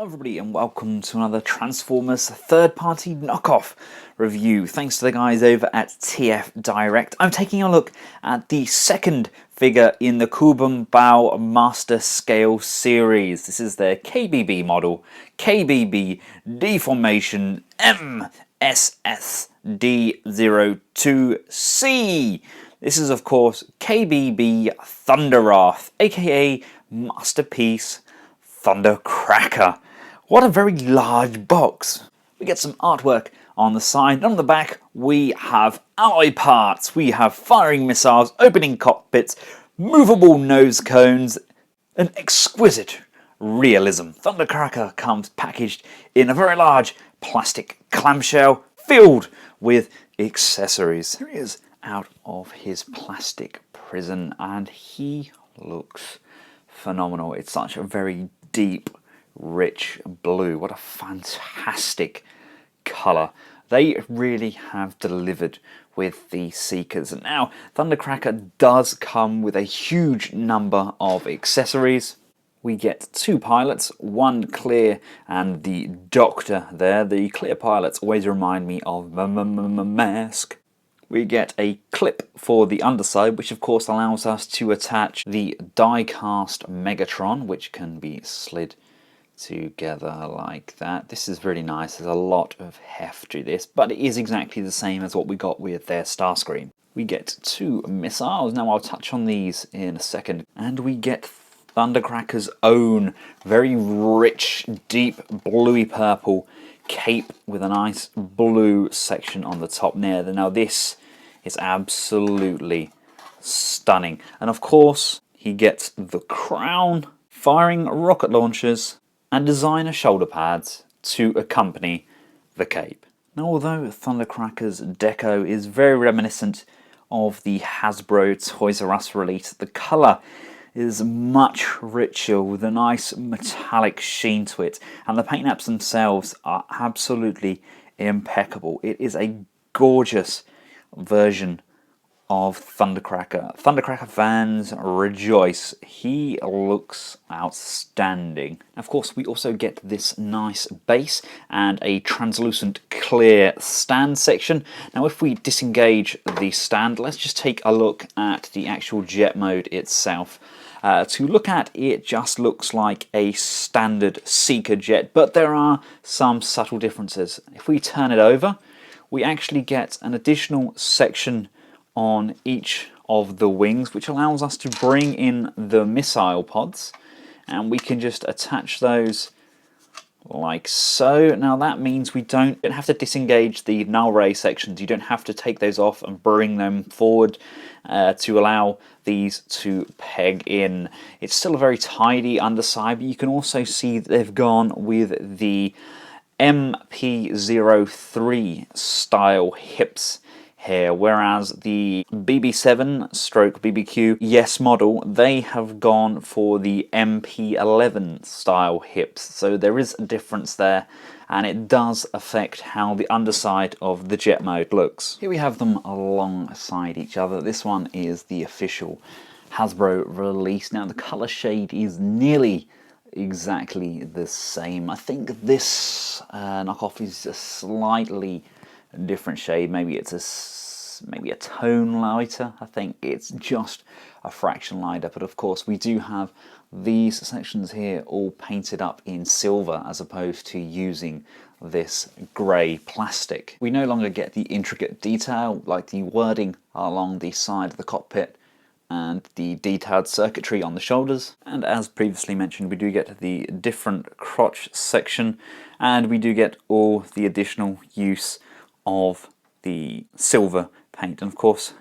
Hello everybody and welcome to another Transformers third-party knockoff review. Thanks to the guys over at TF Direct. I'm taking a look at the second figure in the Kubianbao Master Scale series. This is their KBB model, KBB Deformation MSS-D02C. This is of course KBB Thunderwrath, aka Masterpiece Thundercracker. What a very large box. We get some artwork on the side, and on the back we have alloy parts, we have firing missiles, opening cockpits, movable nose cones, and exquisite realism. Thundercracker comes packaged in a very large plastic clamshell filled with accessories. Here he is out of his plastic prison and he looks phenomenal. It's such a very deep, rich blue. What a fantastic colour. They really have delivered with the Seekers. And now, Thundercracker does come with a huge number of accessories. We get two pilots, one clear and the Doctor there. The clear pilots always remind me of Mask. We get a clip for the underside, which of course allows us to attach the die-cast Megatron, which can be slid together like that. This is really nice. There's a lot of heft to this, but it is exactly the same as what we got with their Starscream. We get two missiles. Now I'll touch on these in a second. And we get Thundercracker's own very rich, deep, bluey purple cape with a nice blue section on the top there. Now this is absolutely stunning. And of course, he gets the crown, firing rocket launchers, and designer shoulder pads to accompany the cape. Now, although Thundercracker's deco is very reminiscent of the Hasbro Toys R Us release, the colour is much richer with a nice metallic sheen to it, and the paint apps themselves are absolutely impeccable. It is a gorgeous version of Thundercracker. Thundercracker fans rejoice. He looks outstanding. Of course, we also get this nice base and a translucent clear stand section. Now, if we disengage the stand, let's just take a look at the actual jet mode itself. To look at, it just looks like a standard Seeker jet, but there are some subtle differences. If we turn it over, we actually get an additional section on each of the wings, which allows us to bring in the missile pods, and we can just attach those like so. Now that means we don't have to disengage the null ray sections. You don't have to take those off and bring them forward to allow these to peg in. It's still a very tidy underside, but you can also see that they've gone with the MP-03 style hips here, whereas the BB7/BBQ Yes model, they have gone for the MP11 style hips. So there is a difference there, and it does affect how the underside of the jet mode looks. Here we have them alongside each other. This one is the official Hasbro release. Now the color shade is nearly exactly the same. I think this knockoff is a slightly different shade. Maybe it's maybe a tone lighter. I think it's just a fraction lighter, but of course we do have these sections here all painted up in silver as opposed to using this grey plastic. We no longer get the intricate detail like the wording along the side of the cockpit and the detailed circuitry on the shoulders. And as previously mentioned, we do get the different crotch section, and we do get all the additional use of the silver paint, and of course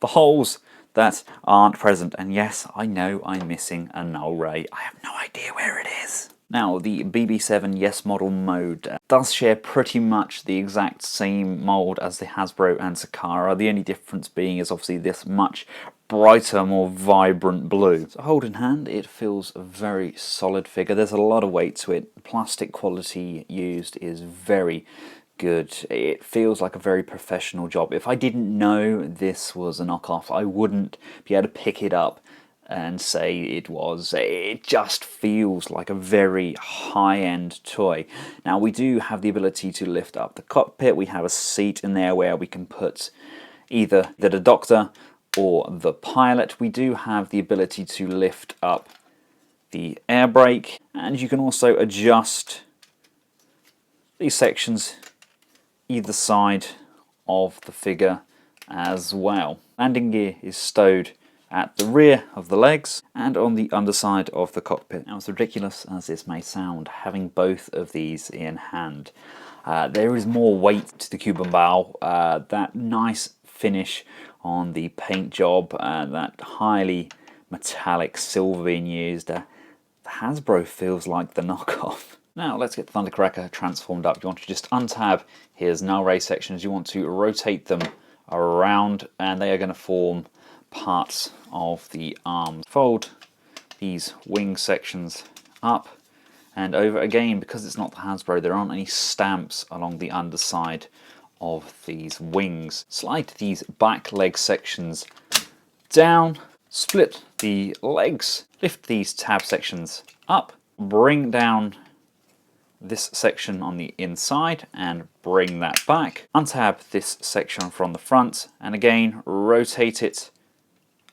the holes that aren't present. And yes, I know I'm missing a null ray. I have no idea where it is. Now, the BB7 Yes model mode does share pretty much the exact same mold as the Hasbro and Sakara. The only difference being is obviously this much brighter, more vibrant blue. So hold in hand, it feels a very solid figure. There's a lot of weight to it. The plastic quality used is very good. It feels like a very professional job. If I didn't know this was a knockoff, I wouldn't be able to pick it up and say it just feels like a very high-end toy. Now we do have the ability to lift up the cockpit. We have a seat in there where we can put either the doctor or the pilot. We do have the ability to lift up the air brake, and you can also adjust these sections either side of the figure as well. Landing gear is stowed at the rear of the legs and on the underside of the cockpit. Now, as ridiculous as this may sound, having both of these in hand, there is more weight to the Kubianbao. That nice finish on the paint job, that highly metallic silver being used, the Hasbro feels like the knockoff. Now let's get Thundercracker transformed up. You want to just untab his null ray sections. You want to rotate them around, and they are going to form parts of the arms. Fold these wing sections up and over. Again, because it's not the Hasbro, there aren't any stamps along the underside of these wings. Slide these back leg sections down, split the legs, lift these tab sections up, bring down this section on the inside and bring that back. Untab this section from the front and again rotate it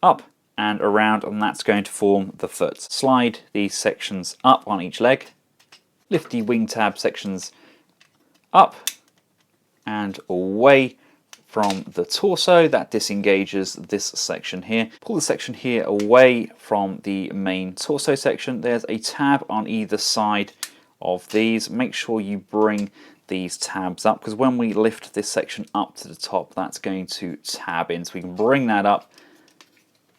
up and around, and that's going to form the foot. Slide these sections up on each leg, lift the wing tab sections up and away from the torso. That disengages this section here. Pull the section here away from the main torso section. There's a tab on either side of these. Make sure you bring these tabs up, because when we lift this section up to the top, that's going to tab in. So we can bring that up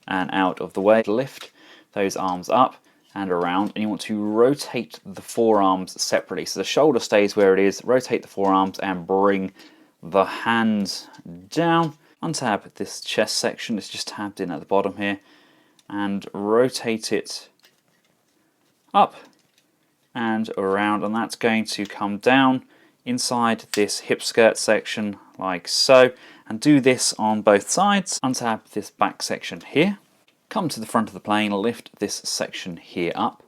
and out of the way. Lift those arms up and around, and you want to rotate the forearms separately. So the shoulder stays where it is, rotate the forearms and bring the hands down. Untab this chest section, it's just tabbed in at the bottom here, and rotate it up and around, and that's going to come down inside this hip skirt section like so, and do this on both sides. Untab this back section here, come to the front of the plane, lift this section here up.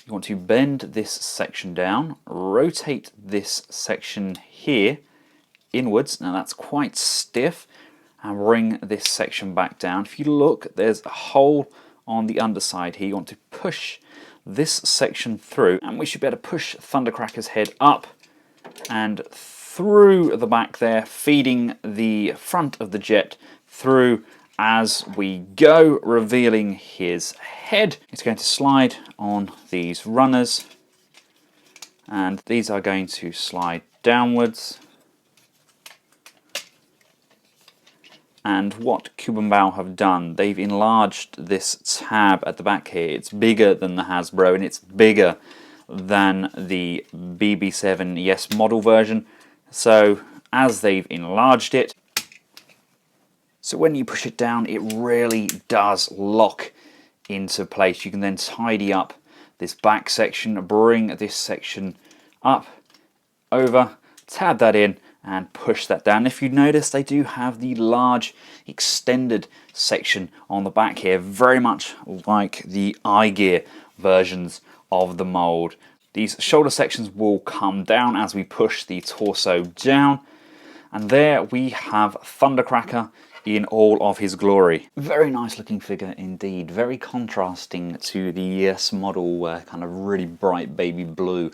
You want to bend this section down, rotate this section here inwards. Now that's quite stiff, and bring this section back down. If you look, there's a hole on the underside here. You want to push this section through, and we should be able to push Thundercracker's head up and through the back there, feeding the front of the jet through as we go, revealing his head. It's going to slide on these runners, and these are going to slide downwards. And what Kubianbao have done, they've enlarged this tab at the back here. It's bigger than the Hasbro, and it's bigger than the BB7 Yes model version. So as they've enlarged it, so when you push it down, it really does lock into place. You can then tidy up this back section, bring this section up, over, tab that in, and push that down. If you notice, they do have the large extended section on the back here, very much like the iGear versions of the mold. These shoulder sections will come down as we push the torso down, and there we have Thundercracker in all of his glory. Very nice looking figure indeed, very contrasting to the Yes model kind of really bright baby blue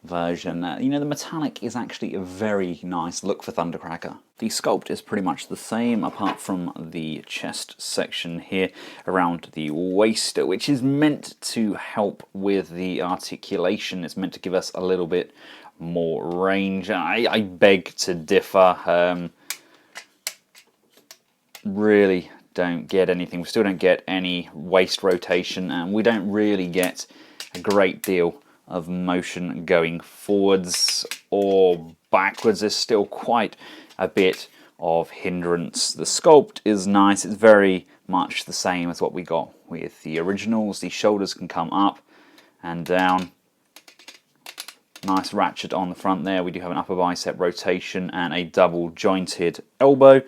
version. You know, the metallic is actually a very nice look for Thundercracker. The sculpt is pretty much the same, apart from the chest section here around the waist, which is meant to help with the articulation. It's meant to give us a little bit more range. I beg to differ. Really don't get anything. We still don't get any waist rotation, and we don't really get a great deal of motion going forwards or backwards. There's still quite a bit of hindrance. The sculpt is nice. It's very much the same as what we got with the originals. The shoulders can come up and down. Nice ratchet on the front there. We do have an upper bicep rotation and a double jointed elbow.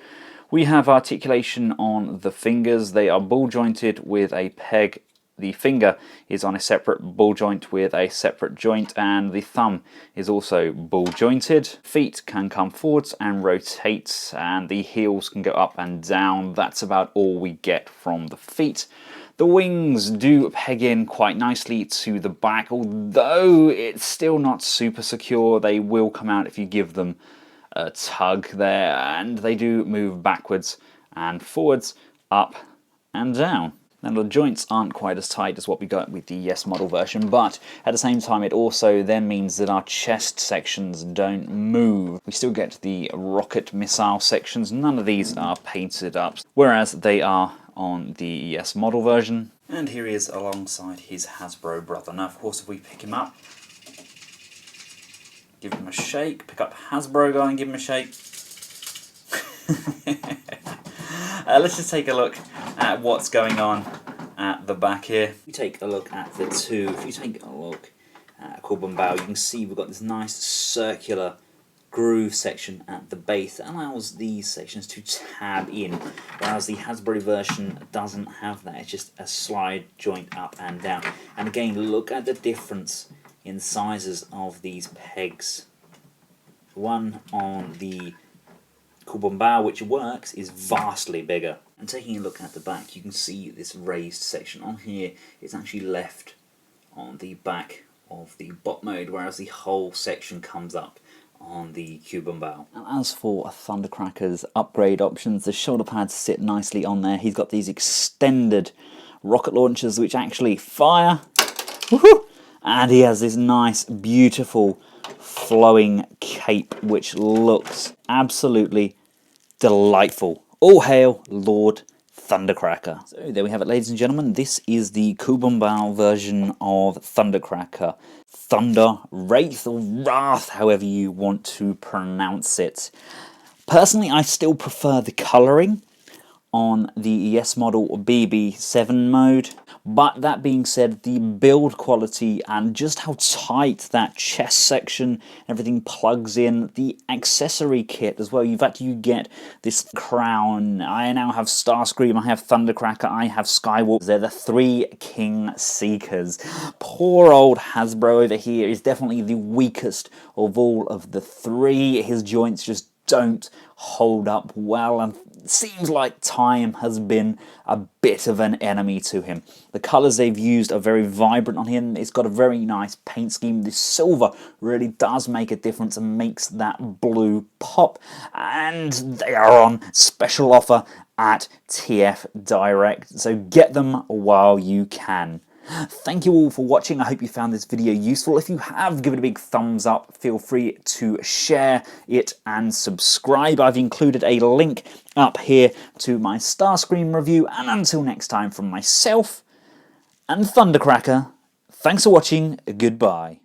We have articulation on the fingers. They are ball jointed with a peg. The finger is on a separate ball joint with a separate joint, and the thumb is also ball jointed. Feet can come forwards and rotate, and the heels can go up and down. That's about all we get from the feet. The wings do peg in quite nicely to the back, although it's still not super secure. They will come out if you give them a tug there, and they do move backwards and forwards, up and down. Now the joints aren't quite as tight as what we got with the yes model version, but at the same time it also then means that our chest sections don't move. We still get the rocket missile sections. None of these are painted up, whereas they are on the ES model version. And here he is alongside his Hasbro brother. Now of course if we pick him up, give him a shake, pick up Hasbro guy and give him a shake. Let's just take a look at what's going on at the back here. If you take a look at the two, if you take a look at Kubianbao, you can see we've got this nice circular groove section at the base that allows these sections to tab in, whereas the Hasbro version doesn't have that. It's just a slide joint up and down. And again, look at the difference in sizes of these pegs. One on the Kubianbao, which works, is vastly bigger. And taking a look at the back, you can see this raised section on here. It's actually left on the back of the bot mode, whereas the whole section comes up on the Kubianbao. And as for Thundercracker's upgrade options, the shoulder pads sit nicely on there. He's got these extended rocket launchers which actually fire. Woohoo! And he has this nice, beautiful, flowing cape which looks absolutely delightful. All hail Lord Thundercracker. So there we have it, ladies and gentlemen. This is the Kubianbao version of Thundercracker. Thunder Wraith, or Wrath, however you want to pronounce it. Personally, I still prefer the colouring on the ES model BB7 mode. But that being said, the build quality and just how tight that chest section, everything plugs in, the accessory kit as well. In fact, you get this crown. I now have Starscream, I have Thundercracker, I have Skywalker. They're the three King Seekers. Poor old Hasbro over here is definitely the weakest of all of the three. His joints just don't hold up well, and it seems like time has been a bit of an enemy to him. The colours they've used are very vibrant on him. It's got a very nice paint scheme. The silver really does make a difference and makes that blue pop, and they are on special offer at TF Direct, so get them while you can. Thank you all for watching. I hope you found this video useful. If you have, give it a big thumbs up. Feel free to share it and subscribe. I've included a link up here to my Starscream review. And until next time, from myself and Thundercracker, thanks for watching. Goodbye.